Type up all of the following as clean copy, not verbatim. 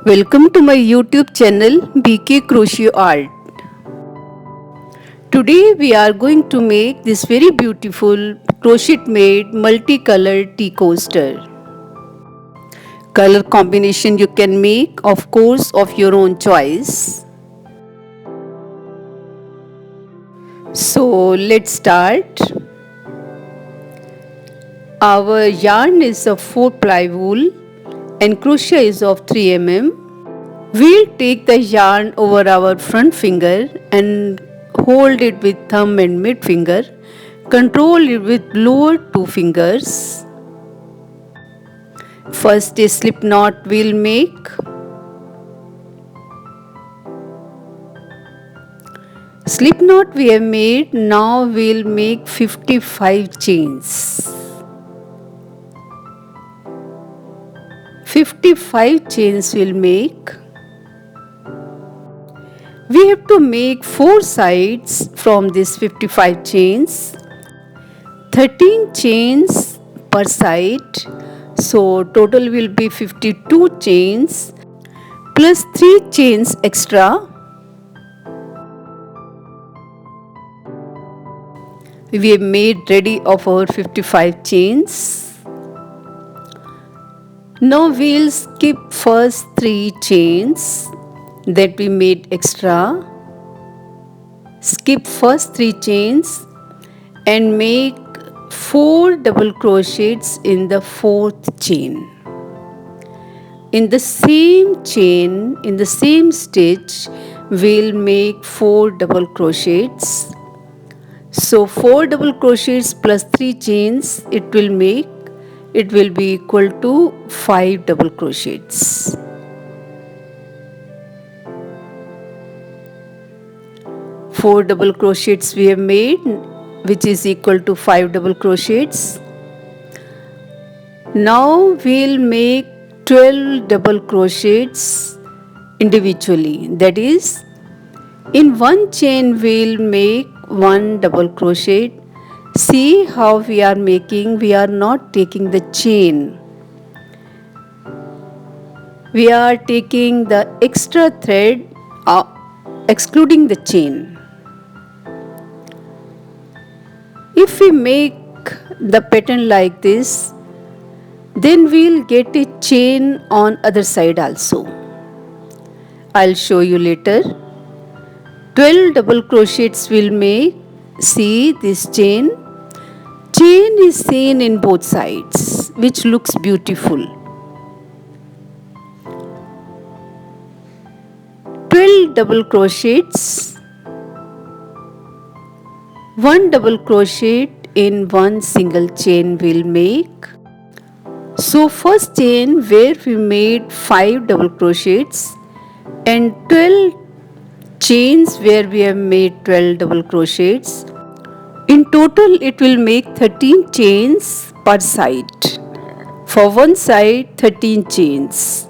Welcome to my YouTube channel BK Crochet Art. Today we are going to make this very beautiful crochet made multicolored tea coaster. Color combination you can make, of course, of your own choice. So let's start. Our yarn is of 4-ply wool and crochet is of 3 mm. We'll take the yarn over our front finger and hold it with thumb and mid finger. Control it with lower two fingers. First a slip knot we'll make. Slip knot we have made, now we'll make 55 chains. 55 chains we'll make. We have to make 4 sides from these 55 chains. 13 chains per side. So total will be 52 chains plus 3 chains extra. We have made ready of our 55 chains. Now we'll skip first 3 chains that we made extra. Skip first 3 chains and make 4 double crochets in the 4th chain. In the same chain, in the same stitch, we'll make 4 double crochets. So 4 double crochets plus 3 chains it will be equal to 5 double crochets. 4 double crochets we have made, which is equal to 5 double crochets. Now we'll make 12 double crochets individually. That is, in one chain we'll make 1 double crochet. See how we are making, we are not taking the chain. We are taking the extra thread, excluding the chain. If we make the pattern like this, then we'll get a chain on other side also. I'll show you later. 12 double crochets we'll make. See this chain. Chain is seen in both sides, which looks beautiful. 12 double crochets. 1 double crochet in one single chain we'll make. So first chain where we made 5 double crochets and 12 chains where we have made 12 double crochets. In total it will make 13 chains per side. For one side 13 chains.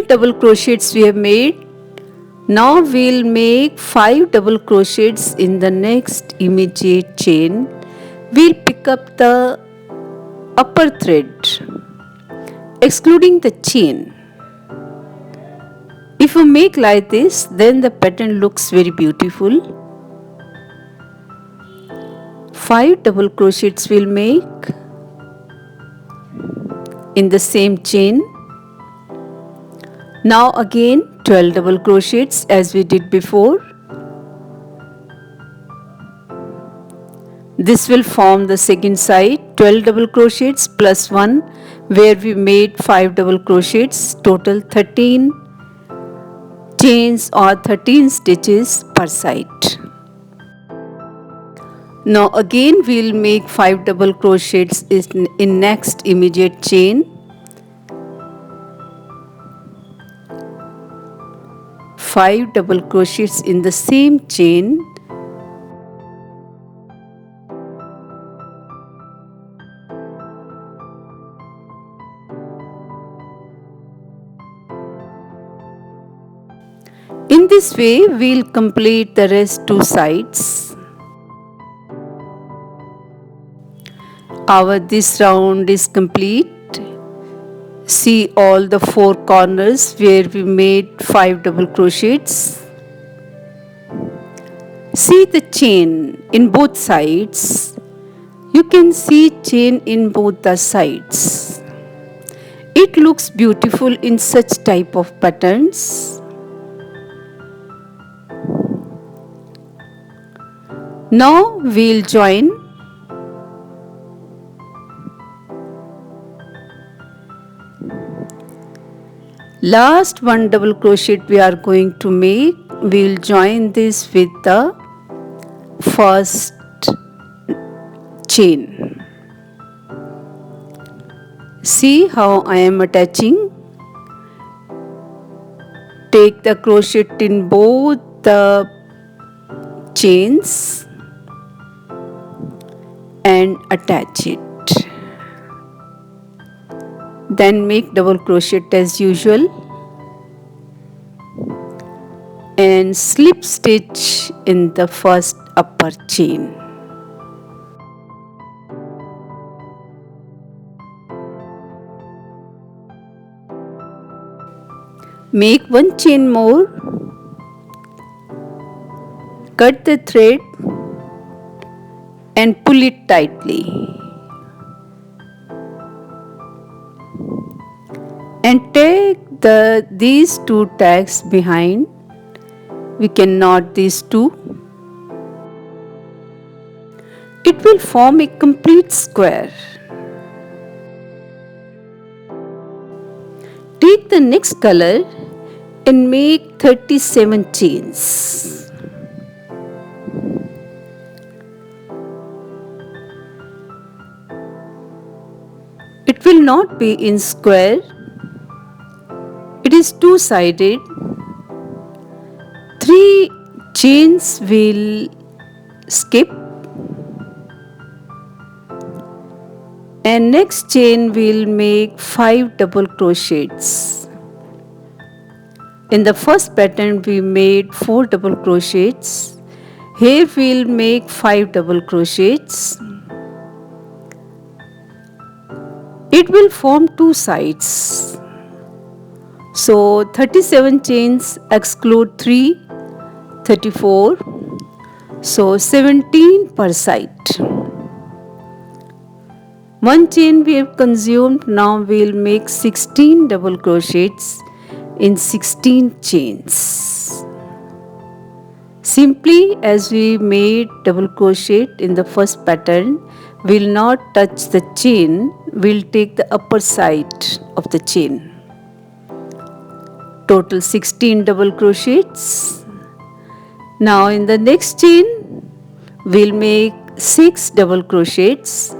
Double crochets we have made. Now we'll make 5 double crochets in the next immediate chain. We'll pick up the upper thread, excluding the chain. If you make like this, then the pattern looks very beautiful. 5 double crochets we'll make in the same chain. Now again 12 double crochets as we did before. This will form the second side. 12 double crochets plus 1 where we made 5 double crochets, total 13 chains or 13 stitches per side. Now again we'll make 5 double crochets in next immediate chain. 5 double crochets in the same chain. In this way we'll complete the rest two sides. Our this round is complete. See all the four corners where we made 5 double crochets. See the chain in both sides. You can see chain in both the sides. It looks beautiful in such type of patterns. Now we'll join. Last one double crochet we are going to make. We'll join this with the first chain. See how I am attaching. Take the crochet in both the chains and attach it. Then make double crochet as usual and slip stitch in the first upper chain. Make one chain more, cut the thread and pull it tightly. And take these two tags behind. We can knot these two. It will form a complete square. Take the next color and make 37 chains. It will not be in square. It is two-sided. 3 chains will skip and next chain will make 5 double crochets. In the first pattern we made 4 double crochets. Here we'll make 5 double crochets. It will form two sides. So 37 chains exclude 3, 34. So 17 per side. One chain we have consumed. Now we will make 16 double crochets in 16 chains. Simply as we made double crochet in the first pattern, we will not touch the chain. We will take the upper side of the chain. Total 16 double crochets. Now in the next chain, we will make 6 double crochets.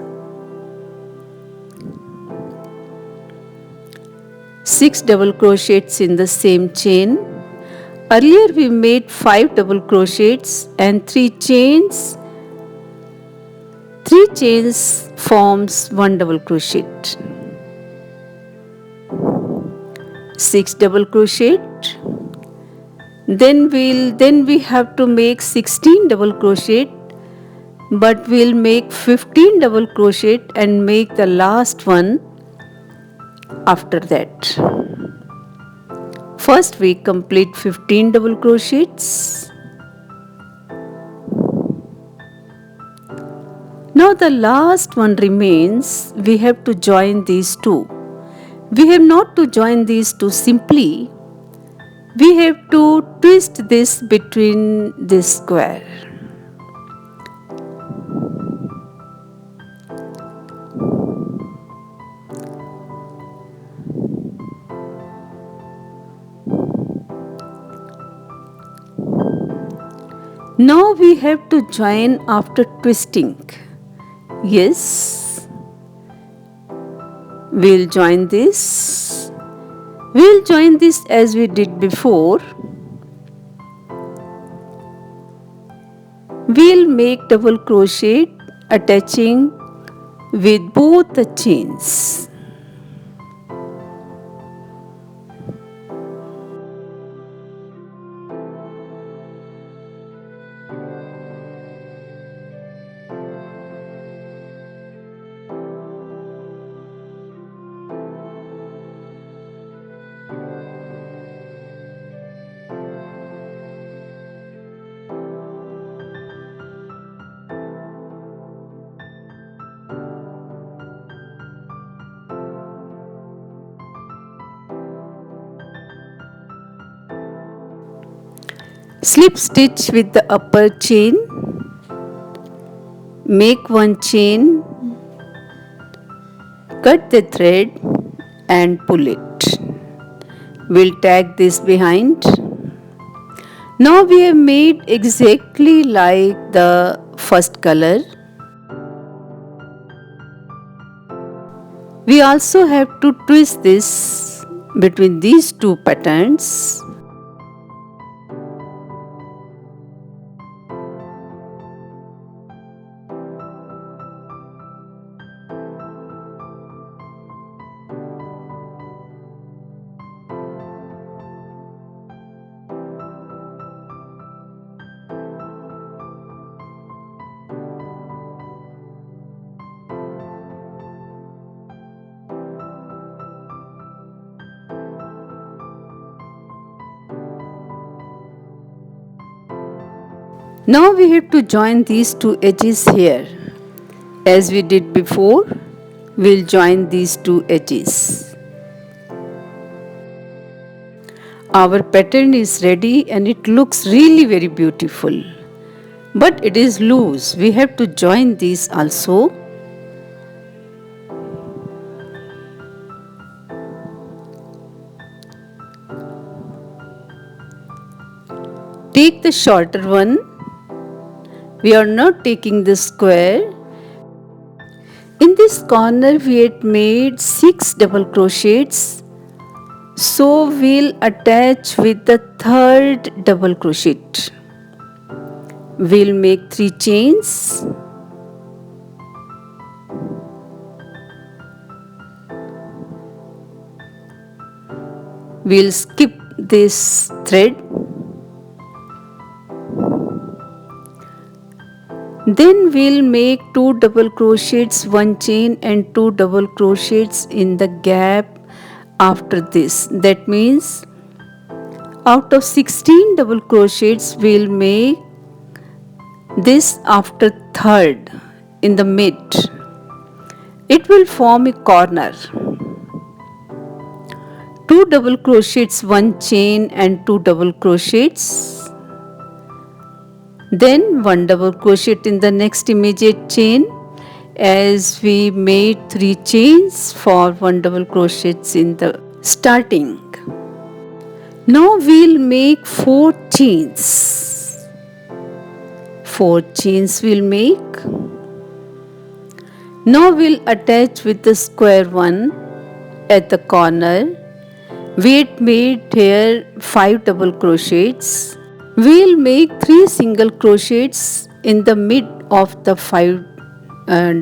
6 double crochets in the same chain. Earlier we made 5 double crochets and 3 chains. 3 chains forms 1 double crochet. 6 double crochet. Then we have to make 16 double crochet, but we'll make 15 double crochet and make the last one after that. First we complete 15 double crochets. Now the last one remains. We have to join these two. We have not to join these two simply. We have to twist this between this square. Now we have to join after twisting. Yes, we'll join this. We'll join this as we did before. We'll make double crochet attaching with both the chains. Slip stitch with the upper chain, make one chain, cut the thread and pull it. We'll tag this behind. Now we have made exactly like the first color. We also have to twist this between these two patterns. Now we have to join these two edges here. As we did before, we'll join these two edges. Our pattern is ready and it looks really very beautiful. But it is loose. We have to join these also. Take the shorter one. We are not taking the square. In this corner we had made 6 double crochets. So we'll attach with the third double crochet. We'll make 3 chains. We'll skip this thread. Then we'll make 2 double crochets, 1 chain and 2 double crochets in the gap after this. That means out of 16 double crochets we'll make this after third in the mid. It will form a corner. 2 double crochets, 1 chain and 2 double crochets. Then 1 double crochet in the next immediate chain, as we made 3 chains for 1 double crochets in the starting. Now we'll make 4 chains. 4 chains we'll make. Now we'll attach with the square one at the corner. We had made here 5 double crochets. We'll make 3 single crochets in the mid of the 5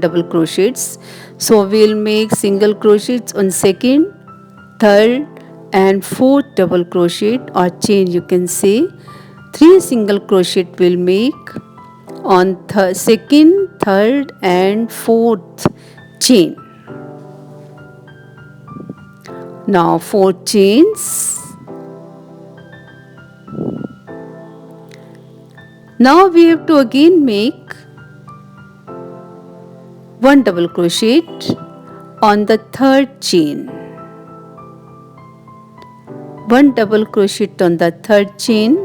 double crochets. So we'll make single crochets on second, third and fourth double crochet or chain, you can say. 3 single crochet we'll make on second, third and fourth chain. Now 4 chains. Now we have to again make 1 double crochet on the third chain. 1 double crochet on the third chain.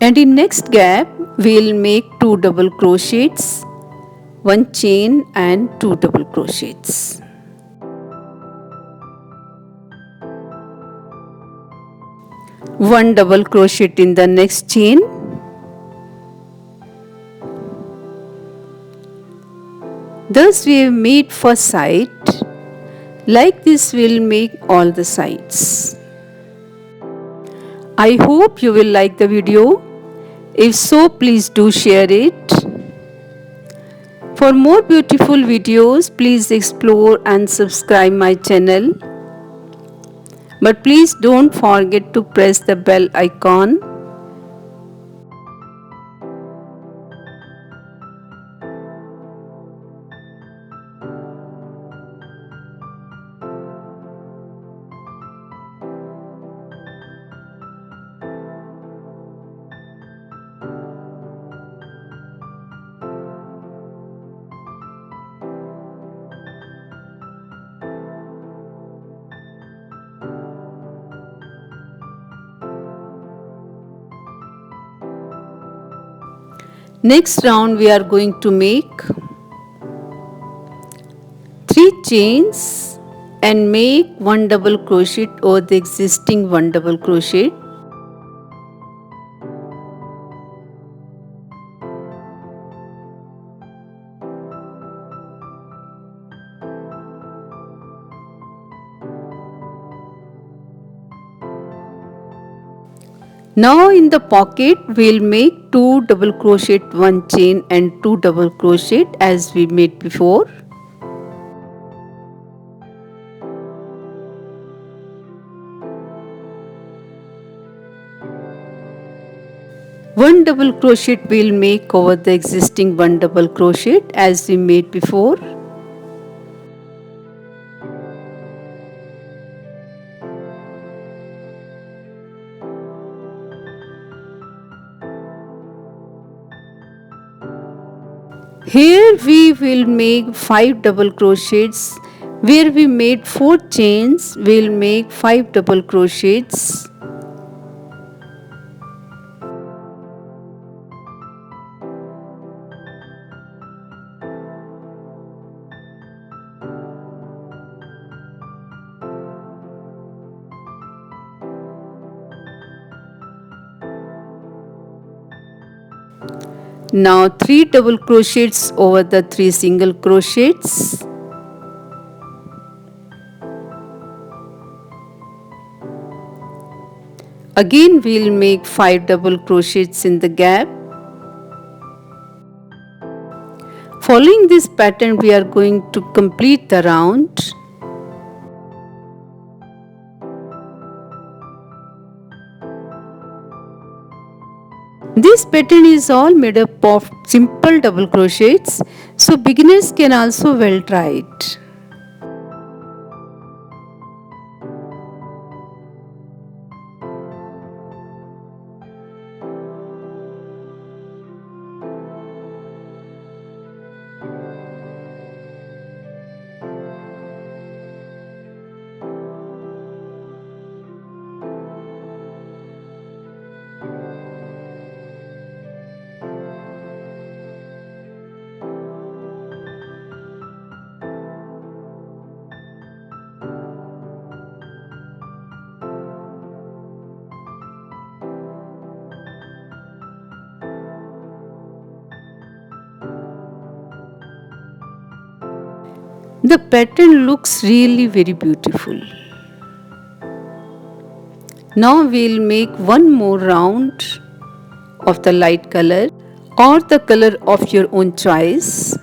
And in next gap we'll make 2 double crochets, 1 chain and 2 double crochets. One double crochet in the next chain. Thus we have made first side. Like this we'll make all the sides. I hope you will like the video. If so, please do share it. For more beautiful videos, please explore and subscribe my channel. But please don't forget to press the bell icon. Next round we are going to make 3 chains and make 1 double crochet over the existing 1 double crochet. Now in the pocket we'll make 2 double crochet, 1 chain and 2 double crochet as we made before. One double crochet we'll make over the existing 1 double crochet as we made before. Here we will make 5 double crochets. Where we made 4 chains, we'll make 5 double crochets. Now 3 double crochets over the 3 single crochets. Again we'll make 5 double crochets in the gap. Following this pattern we are going to complete the round. This pattern is all made up of simple double crochets, so beginners can also well try it. The pattern looks really very beautiful. Now we'll make one more round of the light color or the color of your own choice.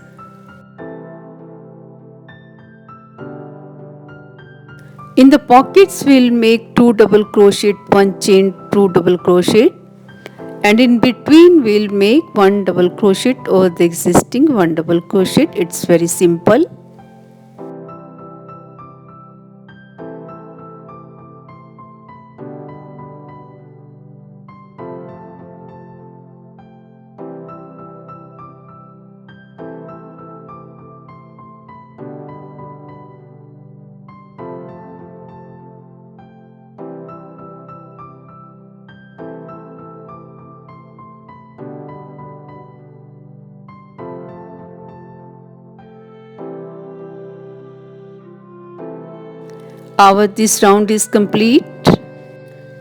In the pockets we'll make 2 double crochet, 1 chain, 2 double crochet, and in between we'll make 1 double crochet over the existing 1 double crochet. It's very simple. This round is complete.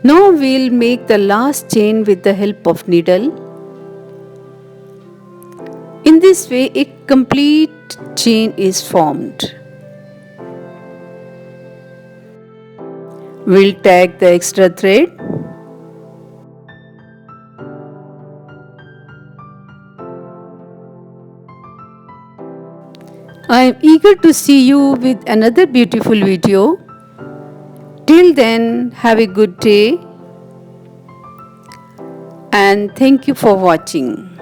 Now we'll make the last chain with the help of needle. In this way a complete chain is formed. We'll tag the extra thread. I am eager to see you with another beautiful video. Till then, have a good day and thank you for watching.